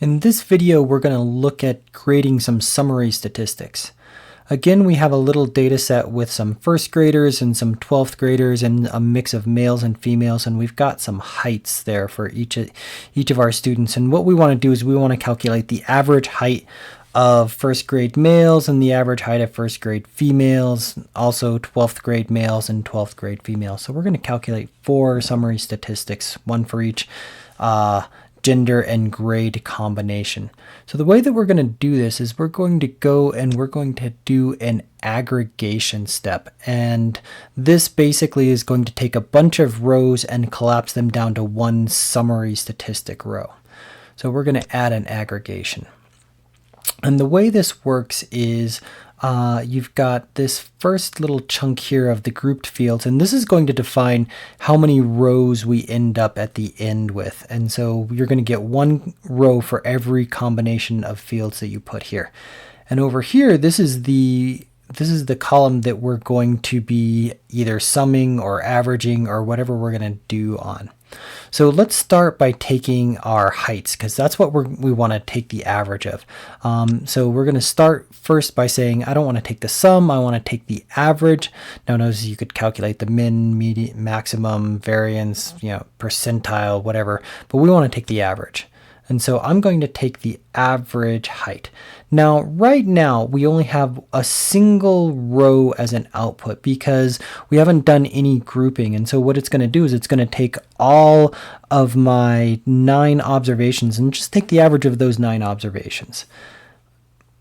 In this video, we're going to look at creating some summary statistics. Again, we have a little data set with some first graders and some 12th graders and a mix of males and females, and we've got some heights there for each of our students. And what we want to do is we want to calculate the average height of first grade males and the average height of first grade females, also 12th grade males and 12th grade females. So we're going to calculate 4 summary statistics, one for each gender and grade combination. So the way that we're going to do this is we're going to go and we're going to do an aggregation step. And this basically is going to take a bunch of rows and collapse them down to one summary statistic row. So we're going to add an aggregation. And the way this works is you've got this first little chunk here of the grouped fields, and this is going to define how many rows we end up at the end with. And so you're going to get one row for every combination of fields that you put here. And over here, this is the column that we're going to be either summing or averaging or whatever we're going to do on. So let's start by taking our heights, because that's what we want to take the average of. So we're going to start first by saying, I don't want to take the sum, I want to take the average. Now notice you could calculate the min, median, maximum, variance, percentile, whatever, but we want to take the average. And so I'm going to take the average height. Now, right now, we only have a single row as an output because we haven't done any grouping. And so what it's going to do is it's going to take all of my 9 observations and just take the average of those 9 observations.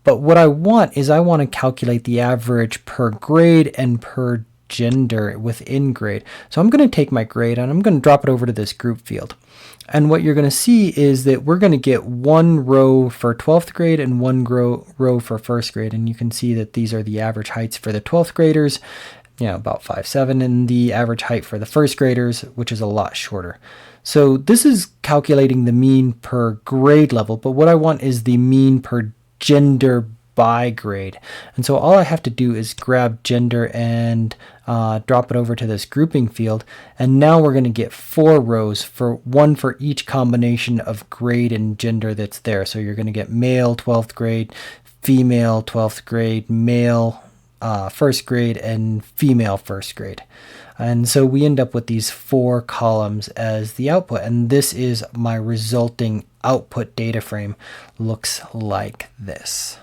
But what I want is I want to calculate the average per grade and per gender within grade. So I'm going to take my grade and I'm going to drop it over to this group field. And what you're going to see is that we're going to get one row for 12th grade and one row for first grade. And you can see that these are the average heights for the 12th graders, about 5'7", and the average height for the first graders, which is a lot shorter. So this is calculating the mean per grade level, but what I want is the mean per gender by grade. And so all I have to do is grab gender and drop it over to this grouping field. And now we're going to get 4 rows, one for each combination of grade and gender that's there. So you're going to get male 12th grade, female 12th grade, male first grade, and female first grade. And so we end up with these 4 columns as the output. And this is my resulting output data frame. Looks like this.